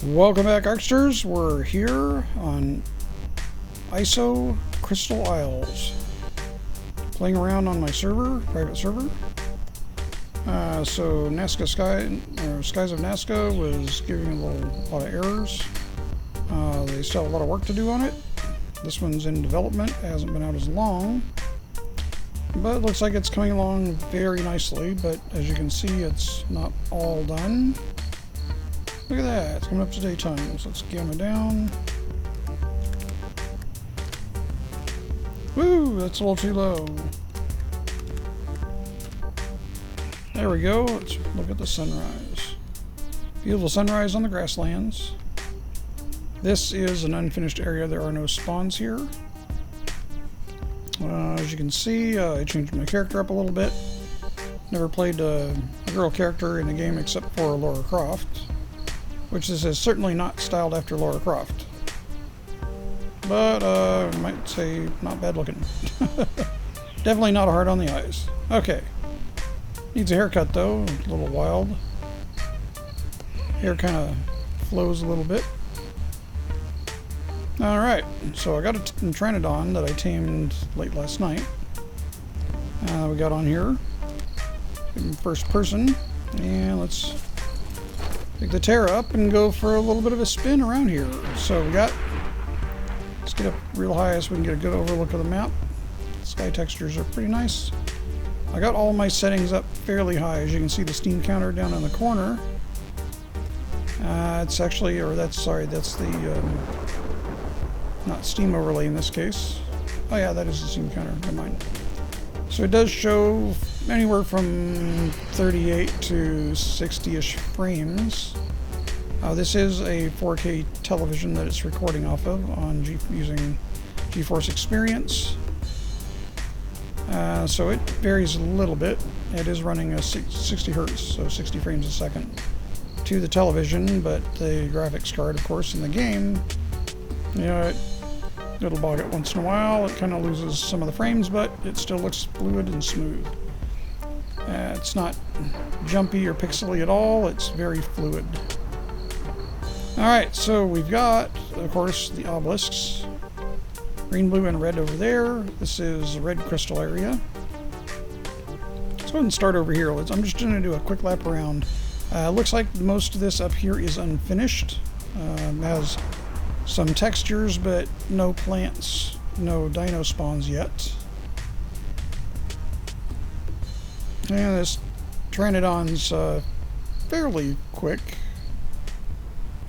Welcome back, Arksters. We're here on ISO Crystal Isles, playing around on my server, private server. So Nazca Skies of Nazca was giving a lot of errors. They still have a lot of work to do on it. This one's in development, hasn't been out as long, but it looks like it's coming along very nicely. But as you can see, it's not all done. Look at that, it's coming up to daytime. So let's gamma down. Woo, that's a little too low. There we go, let's look at the sunrise. Beautiful sunrise on the grasslands. This is an unfinished area, there are no spawns here. As you can see, I changed my character up a little bit. Never played a girl character in the game except for Lara Croft, which is certainly not styled after Lara Croft. But, I might say not bad looking. Definitely not hard on the eyes. Okay. Needs a haircut though, a little wild. Hair kind of flows a little bit. Alright, so I got a Pteranodon that I tamed late last night. We got on here. First person. And let's pick the Terra up and go for a little bit of a spin around here. So let's get up real high so we can get a good overlook of the map. Sky textures are pretty nice. I got all my settings up fairly high. As you can see, the steam counter down in the corner. It's actually, that's the, not steam overlay in this case. Oh yeah, that is the steam counter, never mind. So it does show anywhere from 38 to 60-ish frames. This is a 4K television that it's recording off of using GeForce Experience. So it varies a little bit. It is running a 60 hertz, so 60 frames a second to the television, but the graphics card, of course, in the game, you know, it'll bog it once in a while. It kind of loses some of the frames, but it still looks fluid and smooth. It's not jumpy or pixely at all. It's very fluid. Alright, so we've got, of course, the obelisks. Green, blue, and red over there. This is the red crystal area. Let's go ahead and start over here. I'm just going to do a quick lap around. Looks like most of this up here is unfinished. Has some textures, but no plants, no dino spawns yet. And this Pteranodon's fairly quick.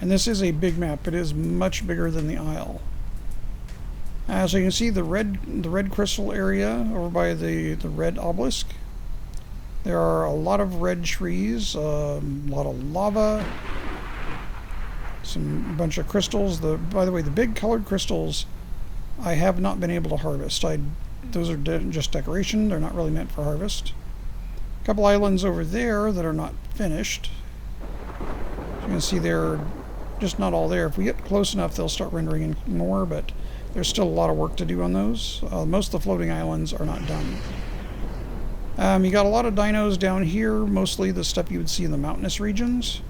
And this is a big map. It is much bigger than the Isle. So you can see the red crystal area over by the red obelisk. There are a lot of red trees, a lot of lava, a bunch of crystals. By the way, the big colored crystals I have not been able to harvest. Those are just decoration. They're not really meant for harvest. A couple islands over there that are not finished. You can see they're just not all there. If we get close enough, they'll start rendering in more, but there's still a lot of work to do on those. Most of the floating islands are not done. You got a lot of dinos down here, mostly the stuff you would see in the mountainous regions.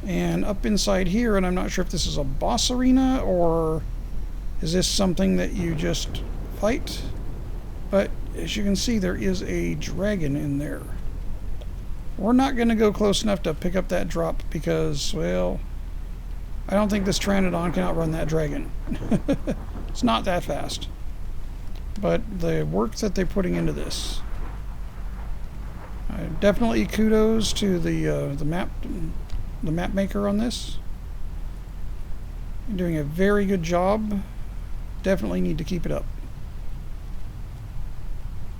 And up inside here, and I'm not sure if this is a boss arena or is this something that you just fight, but as you can see, there is a dragon in there. We're not going to go close enough to pick up that drop because, well, I don't think this Pteranodon can outrun that dragon. It's not that fast. But the work that they're putting into this, definitely kudos to the map maker on this. You're doing a very good job. Definitely need to keep it up.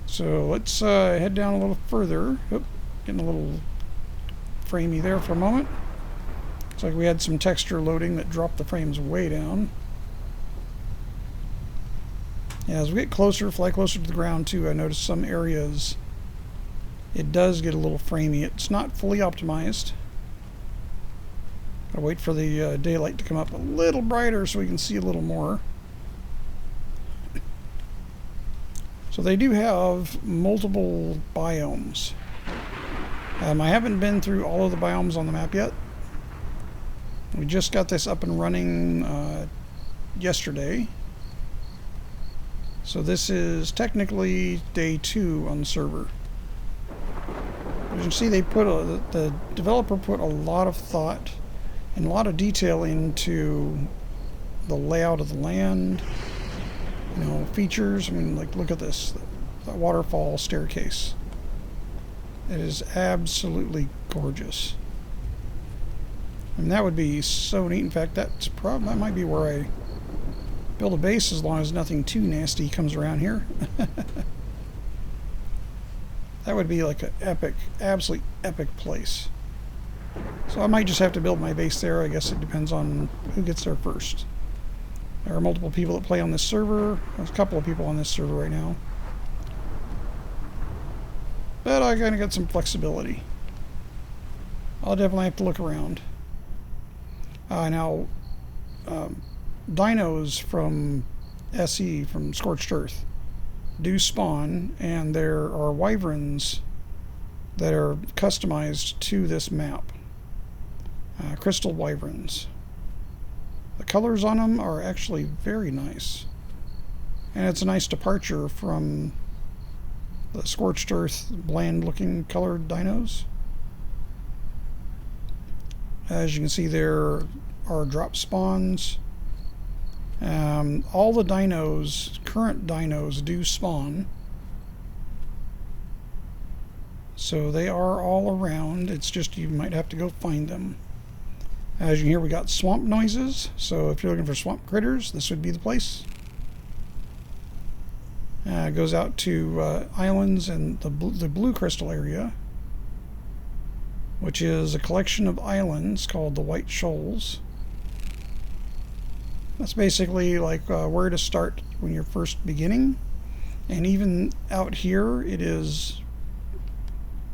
So let's head down a little further. Oop, getting a little framey there for a moment. Looks like we had some texture loading that dropped the frames way down. Yeah, as we get closer, fly closer to the ground too, I noticed some areas it does get a little framey. It's not fully optimized. Gotta wait for the daylight to come up a little brighter so we can see a little more. So they do have multiple biomes. I haven't been through all of the biomes on the map yet. We just got this up and running yesterday. So this is technically day 2 on the server. As you can see, the developer put a lot of thought and a lot of detail into the layout of the land, you know, features. I mean, like, look at this, the waterfall staircase. It is absolutely gorgeous. I mean, that would be so neat. In fact, that might be where I build a base, as long as nothing too nasty comes around here. That would be like an epic, absolutely epic place. So I might just have to build my base there. I guess it depends on who gets there first. There are multiple people that play on this server. There's a couple of people on this server right now. But I kind of got some flexibility. I'll definitely have to look around. Now, dinos from SE, from Scorched Earth, do spawn, and there are wyverns that are customized to this map. Crystal wyverns. The colors on them are actually very nice. And it's a nice departure from the Scorched Earth bland looking colored dinos. As you can see, there are drop spawns. All the dinos, current dinos, do spawn. So they are all around. It's just you might have to go find them. As you can hear, we got swamp noises. So if you're looking for swamp critters, this would be the place. It goes out to islands and the blue crystal area, which is a collection of islands called the White Shoals. That's basically like where to start when you're first beginning. And even out here, it is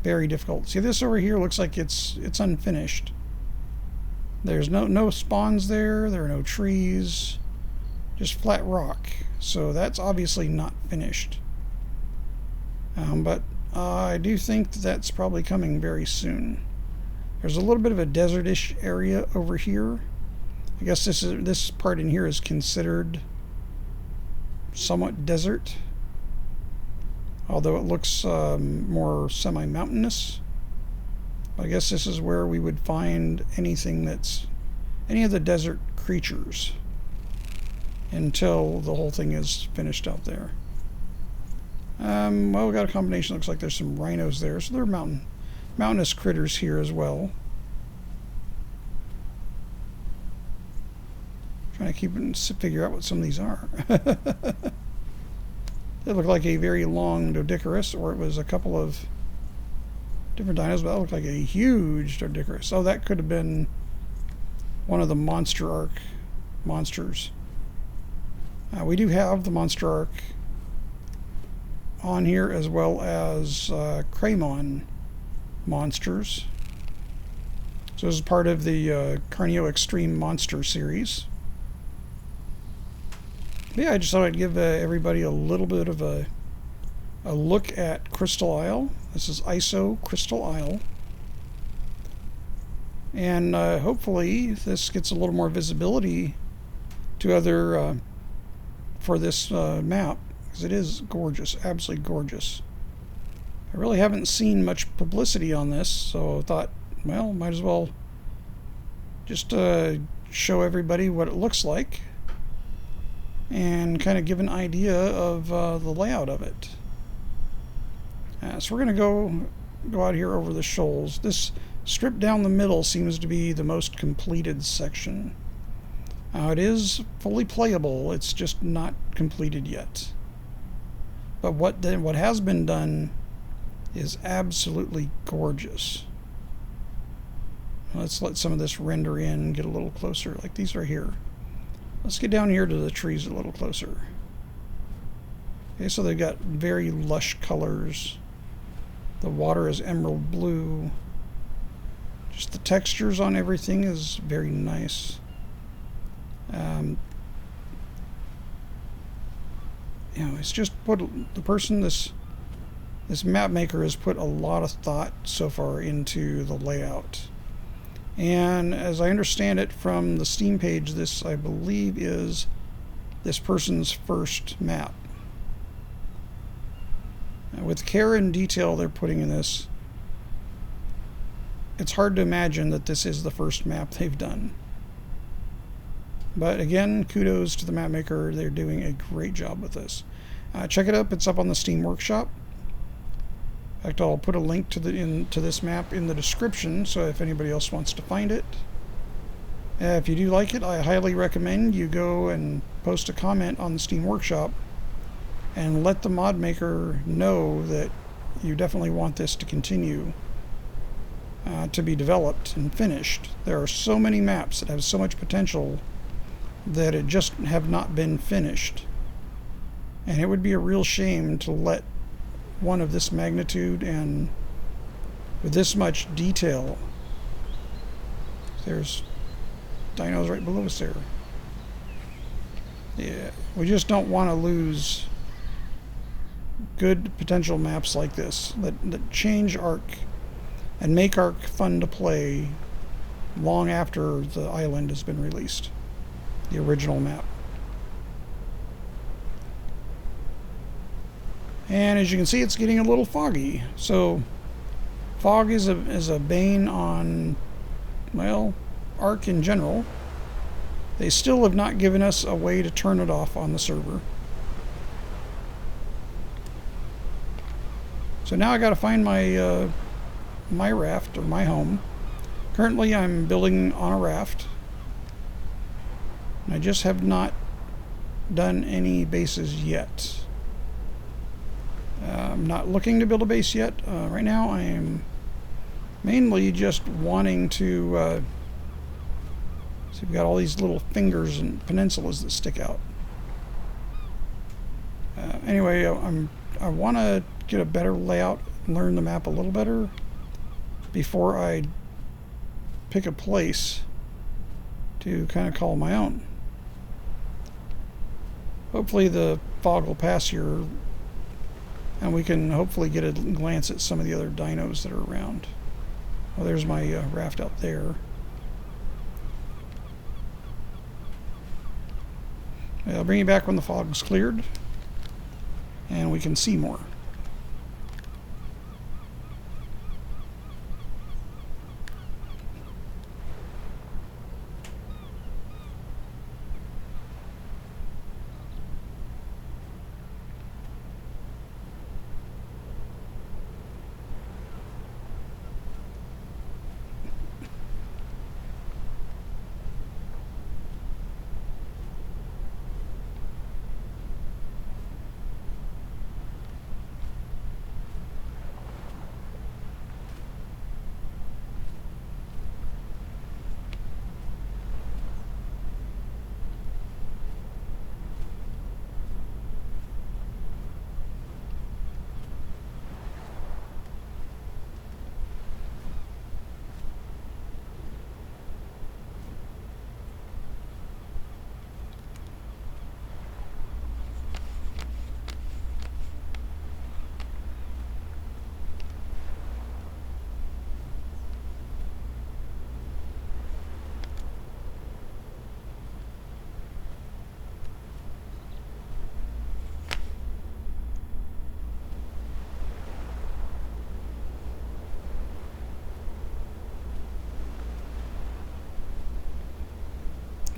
very difficult. See, this over here looks like it's unfinished. There's no spawns there. There are no trees. Just flat rock. So that's obviously not finished. But I do think that's probably coming very soon. There's a little bit of a desert-ish area over here. I guess this part in here is considered somewhat desert, although it looks more semi-mountainous. I guess this is where we would find anything that's any of the desert creatures until the whole thing is finished out there. Well, we got a combination. Looks like there's some rhinos there, so there are mountainous critters here as well. Trying to keep and figure out what some of these are. They look like a very long Doedicurus, or it was a couple of different dinos, but that looked like a huge Doedicurus. Oh, that could have been one of the Monster Ark monsters. We do have the Monster Ark on here, as well as KrayMon monsters. So this is part of the Carneo Extreme Monster series. But yeah, I just thought I'd give everybody a little bit of a look at Crystal Isle. This is ISO Crystal Isle. And hopefully this gets a little more visibility to other for this map, because it is gorgeous, absolutely gorgeous. I really haven't seen much publicity on this, so I thought, well, might as well just show everybody what it looks like and kind of give an idea of the layout of it. So we're going to go out here over the shoals. This strip down the middle seems to be the most completed section. It is fully playable, it's just not completed yet. But what has been done is absolutely gorgeous. Let's let some of this render in and get a little closer, like these right here. Let's get down here to the trees a little closer. Okay, so they've got very lush colors. The water is emerald blue. Just the textures on everything is very nice. You know, it's just put the person, this map maker has put a lot of thought so far into the layout. And as I understand it from the Steam page, this, I believe, is this person's first map. With care and detail they're putting in this, it's hard to imagine that this is the first map they've done. But again, kudos to the map maker. They're doing a great job with this. Check it up. It's up on the Steam Workshop. In fact, I'll put a link to this map in the description, so if anybody else wants to find it. If you do like it, I highly recommend you go and post a comment on the Steam Workshop and let the mod maker know that you definitely want this to continue to be developed and finished. There are so many maps that have so much potential that it just have not been finished. And it would be a real shame to let one of this magnitude and with this much detail. There's dinos right below us there. Yeah, we just don't want to lose good potential maps like this that change Ark and make Ark fun to play long after the island has been released, the original map. And as you can see, it's getting a little foggy. So fog is a bane on, well, Ark in general. They still have not given us a way to turn it off on the server. So now I got to find my my raft, or my home. Currently I'm building on a raft. I just have not done any bases yet. I'm not looking to build a base yet. Right now I am mainly just wanting to see, we've got all these little fingers and peninsulas that stick out. Anyway, I want to get a better layout and learn the map a little better before I pick a place to kind of call my own. Hopefully the fog will pass here and we can hopefully get a glance at some of the other dinos that are around. Oh, there's my raft out there. I'll bring you back when the fog's cleared and we can see more.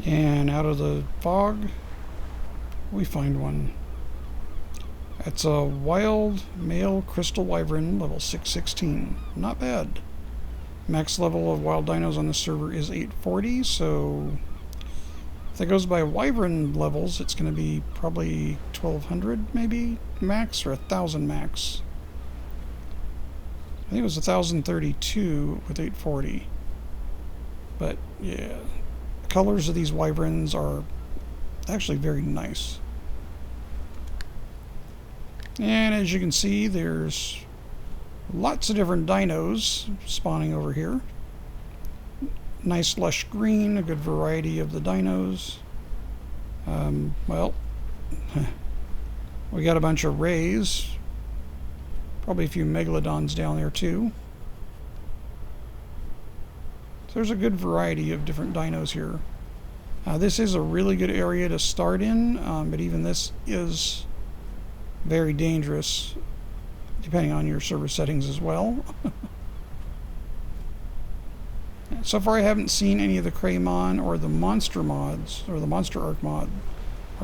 And out of the fog, we find one. It's a wild male crystal wyvern, level 616. Not bad. Max level of wild dinos on the server is 840, so if that goes by wyvern levels, it's going to be probably 1200 maybe max, or 1000 max. I think it was 1032 with 840. But yeah, the colors of these wyverns are actually very nice. And as you can see, there's lots of different dinos spawning over here. Nice lush green, a good variety of the dinos. Well, we got a bunch of rays. Probably a few megalodons down there too. there's a good variety of different dinos here. This is a really good area to start in, but even this is very dangerous, depending on your server settings as well. So far I haven't seen any of the KrayMon or the monster mods, or the Monster Ark mod,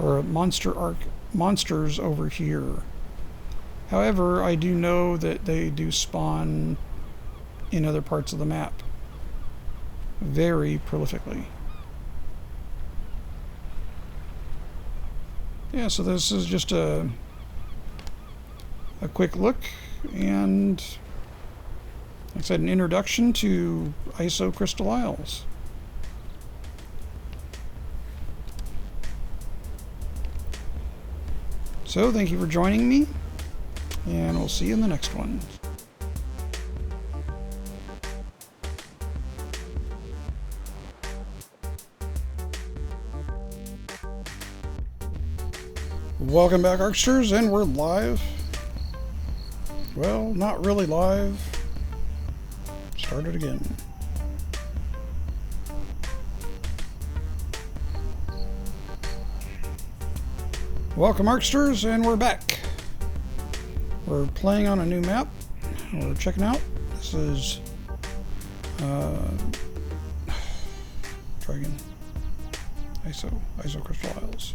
or Monster Ark monsters over here. However, I do know that they do spawn in other parts of the map very prolifically. Yeah, so this is just a quick look, and like I said, an introduction to ISO Crystal Isles. So thank you for joining me, and we'll see you in the next one. Welcome back, Arksters, and we're live. Well, not really live. Start it again. Welcome, Arksters, and we're back. We're playing on a new map. We're checking out. This is try again. ISO Crystal Isles.